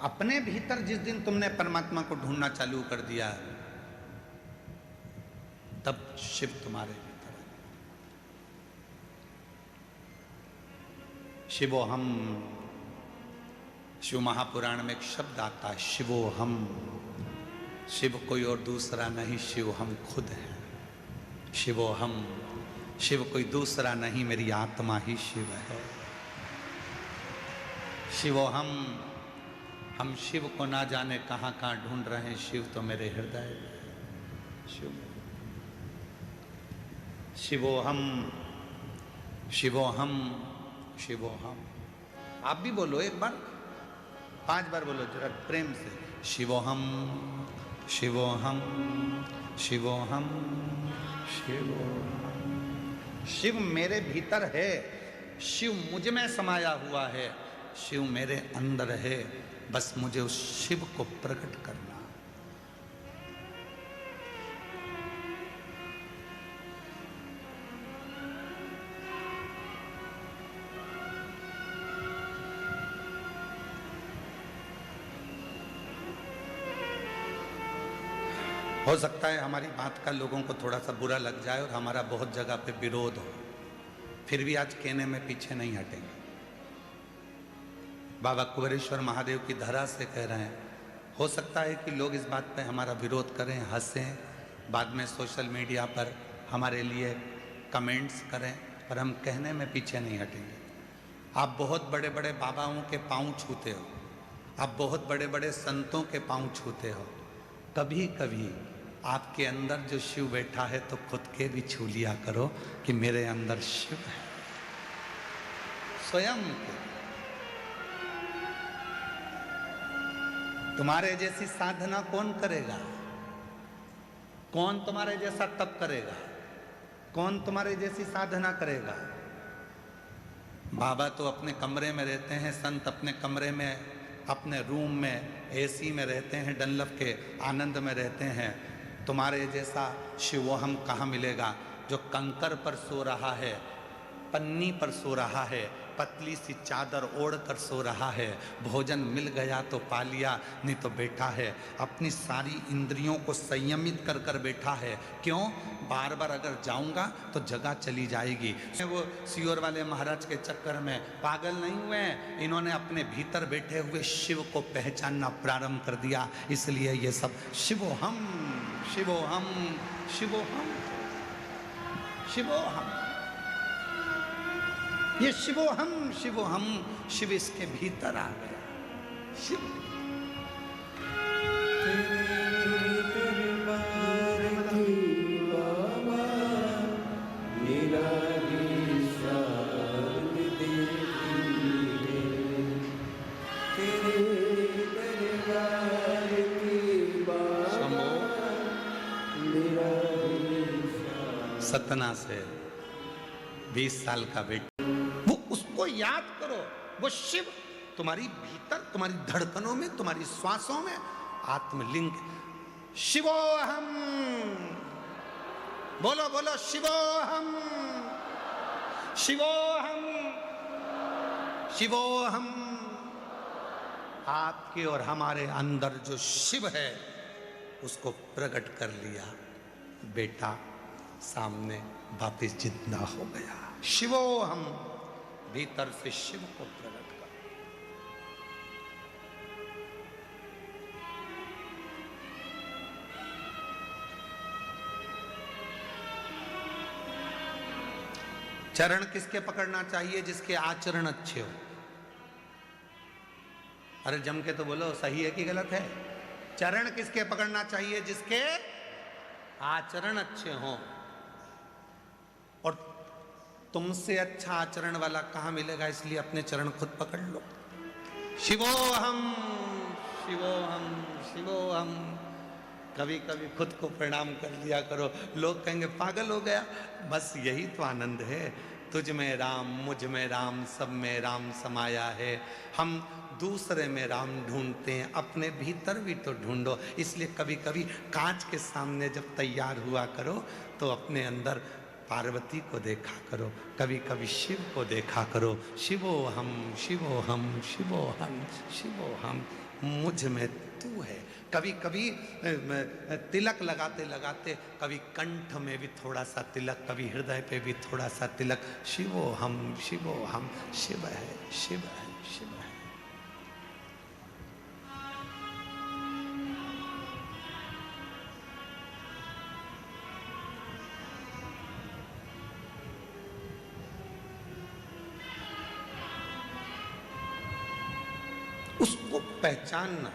अपने भीतर जिस दिन तुमने परमात्मा को ढूंढना चालू कर दिया, तब शिव तुम्हारे भीतर है। शिवोहम, शिव महापुराण में एक शब्द आता है, शिवोहम। शिव कोई और दूसरा नहीं, शिव हम खुद हैं। शिवोहम, शिव कोई दूसरा नहीं, मेरी आत्मा ही शिव है। शिवोहम, हम शिव को ना जाने कहाँ कहाँ ढूंढ रहे हैं, शिव तो मेरे हृदय में। शिव, शिवोहम, शिवोहम, शिवोहम। आप भी बोलो एक बार, 5 बार बोलो जरा प्रेम से। शिवोहम, शिवोहम, शिवोहम, शिवोहम। शिव मेरे भीतर है, शिव मुझ में समाया हुआ है, शिव मेरे अंदर है, बस मुझे उस शिव को प्रकट करना। हो सकता है हमारी बात का लोगों को थोड़ा सा बुरा लग जाए और हमारा बहुत जगह पे विरोध हो, फिर भी आज कहने में पीछे नहीं हटेंगे। बाबा कुबेरेश्वर महादेव की धरा से कह रहे हैं, हो सकता है कि लोग इस बात पे हमारा विरोध करें, हंसें, बाद में सोशल मीडिया पर हमारे लिए कमेंट्स करें, पर हम कहने में पीछे नहीं हटेंगे। आप बहुत बड़े बड़े बाबाओं के पांव छूते हो, आप बहुत बड़े बड़े संतों के पांव छूते हो, कभी कभी आपके अंदर जो शिव बैठा है तो खुद के भी छू लिया करो कि मेरे अंदर शिव है। स्वयं के तुम्हारे जैसी साधना कौन करेगा? कौन तुम्हारे जैसा तप करेगा? कौन तुम्हारे जैसी साधना करेगा? बाबा तो अपने कमरे में रहते हैं, संत अपने कमरे में, अपने रूम में एसी में रहते हैं, डनलप के आनंद में रहते हैं। तुम्हारे जैसा शिवोहम कहाँ मिलेगा जो कंकर पर सो रहा है, पन्नी पर सो रहा है, पतली सी चादर ओढ़ कर सो रहा है, भोजन मिल गया तो पा लिया, नहीं तो बैठा है, अपनी सारी इंद्रियों को संयमित कर कर बैठा है। क्यों? बार बार अगर जाऊंगा तो जगह चली जाएगी। वो सियोर वाले महाराज के चक्कर में पागल नहीं हुए, इन्होंने अपने भीतर बैठे हुए शिव को पहचानना प्रारंभ कर दिया। इसलिए ये सब शिवोहम, शिवोहम, शिवोहम, शिवोहम, ये शिवोहम, शिवोहम, शिव इसके भीतर आ गया। शिव सतना से 20 साल का बेटा, वो उसको याद करो। वो शिव तुम्हारी भीतर, तुम्हारी धड़कनों में, तुम्हारी श्वासों में आत्मलिंग। शिवोहम, बोलो बोलो, शिवोहम, शिवोहम, शिवोहम। आपके और हमारे अंदर जो शिव है उसको प्रकट कर लिया, बेटा सामने वापिस जिंदा हो गया। शिवोहम, भीतर से शिव को प्रकट कर। चरण किसके पकड़ना चाहिए? जिसके आचरण अच्छे हो। अरे जम के तो बोलो, सही है कि गलत है? चरण किसके पकड़ना चाहिए? जिसके आचरण अच्छे हों। और तुमसे अच्छा आचरण वाला कहाँ मिलेगा? इसलिए अपने चरण खुद पकड़ लो। शिवोहम, शिवोहम, शिवोहम। कभी कभी खुद को प्रणाम कर लिया करो। लोग कहेंगे पागल हो गया। बस यही तो आनंद है। तुझ में राम, मुझ में राम, सब में राम समाया है। हम दूसरे में राम ढूंढते हैं, अपने भीतर भी तो ढूंढो। इसलिए कभी कभी कांच के सामने जब तैयार हुआ करो तो अपने अंदर पार्वती को देखा करो, कभी कभी शिव को देखा करो। शिवोहम, शिवोहम, शिवोहम, शिवोहम। मुझ में तू है। कभी कभी तिलक लगाते लगाते कभी कंठ में भी थोड़ा सा तिलक, कभी हृदय पे भी थोड़ा सा तिलक। शिवो हम शिव है, शिव है, शिव है। उसको पहचानना,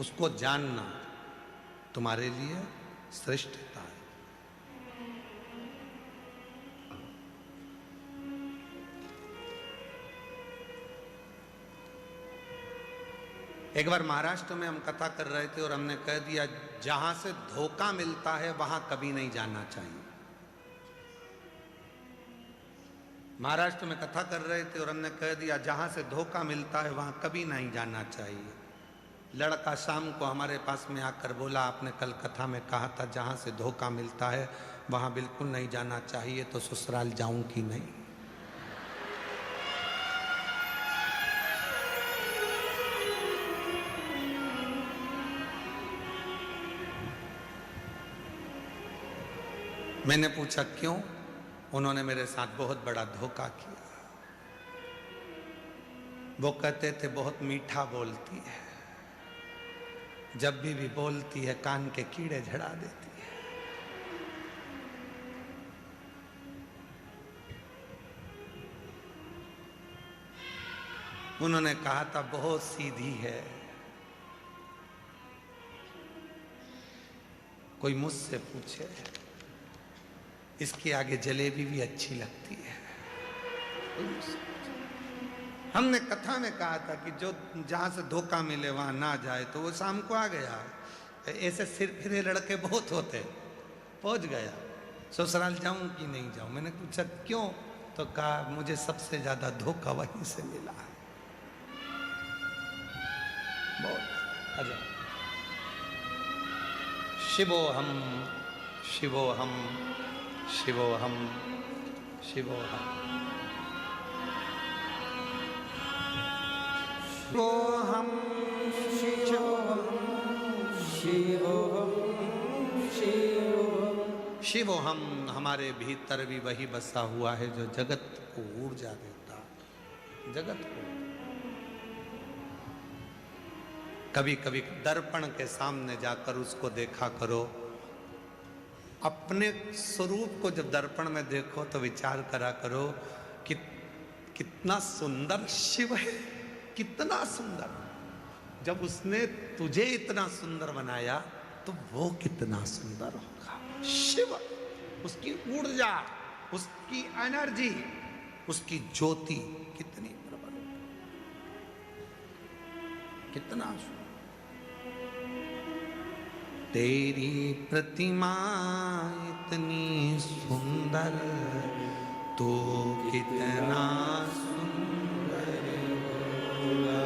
उसको जानना तुम्हारे लिए श्रेष्ठता है। एक बार महाराष्ट्र में हम कथा कर रहे थे और हमने कह दिया जहां से धोखा मिलता है वहां कभी नहीं जाना चाहिए। महाराष्ट्र में कथा कर रहे थे और हमने कह दिया जहां से धोखा मिलता है वहां कभी नहीं जाना चाहिए। लड़का शाम को हमारे पास में आकर बोला, आपने कल कथा में कहा था जहां से धोखा मिलता है वहां बिल्कुल नहीं जाना चाहिए, तो ससुराल जाऊं कि नहीं। मैंने पूछा क्यों? उन्होंने मेरे साथ बहुत बड़ा धोखा किया। वो कहते थे बहुत मीठा बोलती है, जब भी बोलती है कान के कीड़े झड़ा देती है। उन्होंने कहा था बहुत सीधी है। कोई मुझसे पूछे इसके आगे जलेबी भी अच्छी लगती है। हमने कथा में कहा था कि जो जहां से धोखा मिले वहां ना जाए, तो वो शाम को आ गया। ऐसे सिर फिरे लड़के बहुत होते। पहुंच गया, ससुराल जाऊं कि नहीं जाऊं। मैंने पूछा क्यों? तो कहा मुझे सबसे ज्यादा धोखा वहीं से मिला है। बहुत अजय। शिवोहम शिवोहम शिवोहम शिवोहम शिवोहम शिवोहम। हमारे भीतर भी वही बसा हुआ है जो जगत को ऊर्जा देता। जगत को कभी कभी दर्पण के सामने जाकर उसको देखा करो। अपने स्वरूप को जब दर्पण में देखो तो विचार करा करो कि कितना सुंदर शिव है, कितना सुंदर। जब उसने तुझे इतना सुंदर बनाया तो वो कितना सुंदर होगा। शिव, उसकी ऊर्जा, उसकी एनर्जी, उसकी ज्योति कितनी प्रबल, कितना सुंदर। तेरी प्रतिमा इतनी सुंदर, तो कितना सुंदर होगा।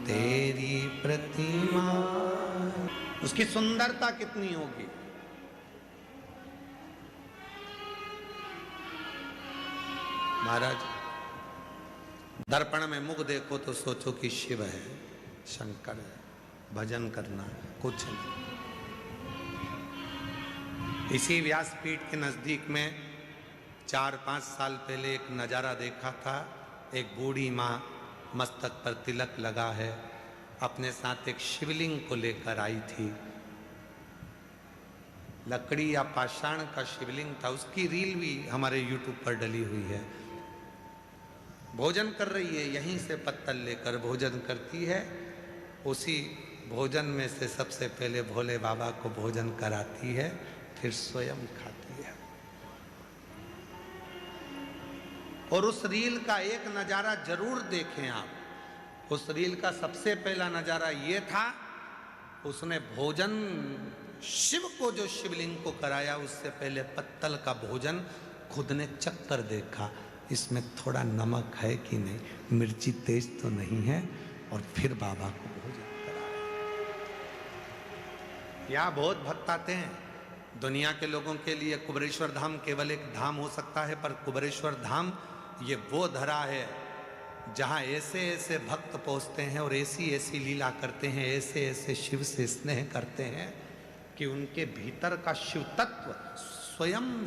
तेरी प्रतिमा, उसकी सुंदरता कितनी होगी। महाराज, दर्पण में मुख देखो तो सोचो कि शिव है, शंकर है, भजन करना, कुछ नहीं। इसी व्यासपीठ के नजदीक में 4-5 साल पहले एक नजारा देखा था। एक बूढ़ी माँ मस्तक पर तिलक लगा है, अपने साथ एक शिवलिंग को लेकर आई थी। लकड़ी या पाषाण का शिवलिंग था। उसकी रील भी हमारे YouTube पर डली हुई है। भोजन कर रही है, यहीं से पत्तल लेकर भोजन करती है। उसी भोजन में से सबसे पहले भोले बाबा को भोजन कराती है, फिर स्वयं खाती है। और उस रील का एक नजारा जरूर देखें आप। उस रील का सबसे पहला नजारा ये था, उसने भोजन शिव को, जो शिवलिंग को कराया, उससे पहले पत्तल का भोजन खुद ने चख कर देखा, इसमें थोड़ा नमक है कि नहीं, मिर्ची तेज तो नहीं है, और फिर बाबा को भोजन कराया। यहाँ बहुत भक्त आते हैं, दुनिया के लोगों के लिए कुबेरेश्वर धाम केवल एक धाम हो सकता है, पर कुबेरेश्वर धाम ये वो धरा है जहाँ ऐसे ऐसे भक्त पहुँचते हैं और ऐसी ऐसी लीला करते हैं, ऐसे ऐसे शिव से स्नेह करते हैं कि उनके भीतर का शिव तत्व स्वयं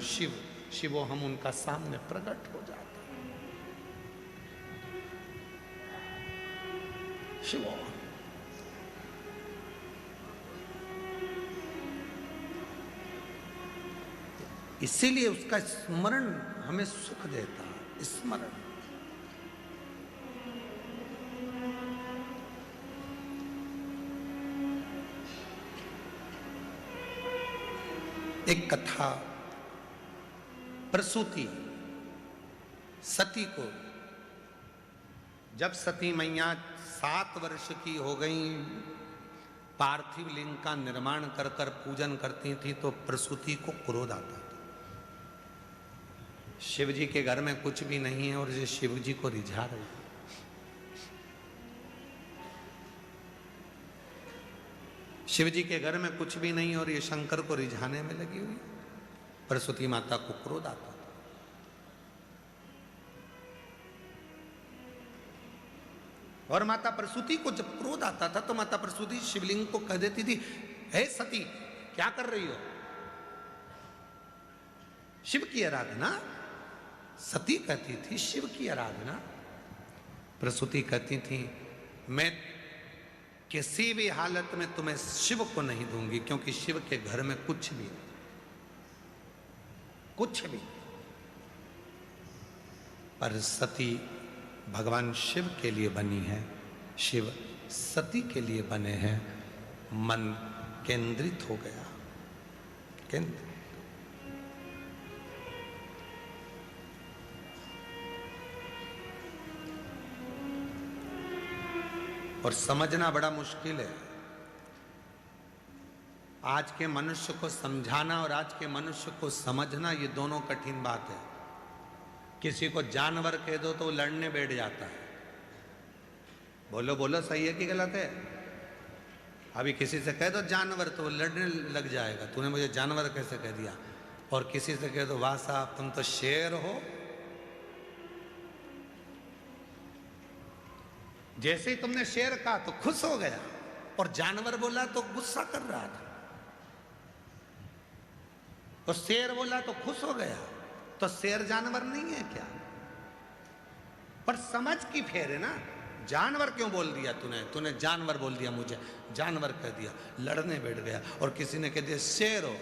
शिवो हम उनका सामने प्रकट हो जाते हैं। शिवो इसीलिए उसका स्मरण हमें सुख देता है। स्मरण एक कथा, प्रसूति सती को जब सती मैया 7 वर्ष की हो गई, पार्थिव लिंग का निर्माण कर कर पूजन करती थी, तो प्रसूति को क्रोध आता था। शिव जी के घर में कुछ भी नहीं है और ये शिव जी को रिझा रही है। शिव जी के घर में कुछ भी नहीं और ये शंकर को रिझाने में लगी हुई। प्रसूति माता को क्रोध आता था। और माता प्रसूति को जब क्रोध आता था तो माता प्रसूति शिवलिंग को कह देती थी, हे सती क्या कर रही हो? शिव की आराधना। सती कहती थी शिव की आराधना। प्रसूति कहती थी मैं किसी भी हालत में तुम्हें शिव को नहीं दूंगी, क्योंकि शिव के घर में कुछ भी नहीं, कुछ भी। पर सती भगवान शिव के लिए बनी है, शिव सती के लिए बने हैं। मन केंद्रित हो गया, केंद्रित। और समझना बड़ा मुश्किल है। आज के मनुष्य को समझाना और आज के मनुष्य को समझना, ये दोनों कठिन बात है। किसी को जानवर कह दो तो वो लड़ने बैठ जाता है। बोलो बोलो सही है कि गलत है? अभी किसी से कह दो जानवर तो वो लड़ने लग जाएगा, तूने मुझे जानवर कैसे कह दिया। और किसी से कह दो वाह साहब तुम तो शेर हो, जैसे ही तुमने शेर कहा तो खुश हो गया, और जानवर बोला तो गुस्सा कर रहा था, और शेर बोला तो खुश हो गया। तो शेर जानवर नहीं है क्या? पर समझ की फेर है ना। जानवर क्यों बोल दिया तूने जानवर बोल दिया, मुझे जानवर कह दिया, लड़ने बैठ गया। और किसी ने कह दिया शेर हो,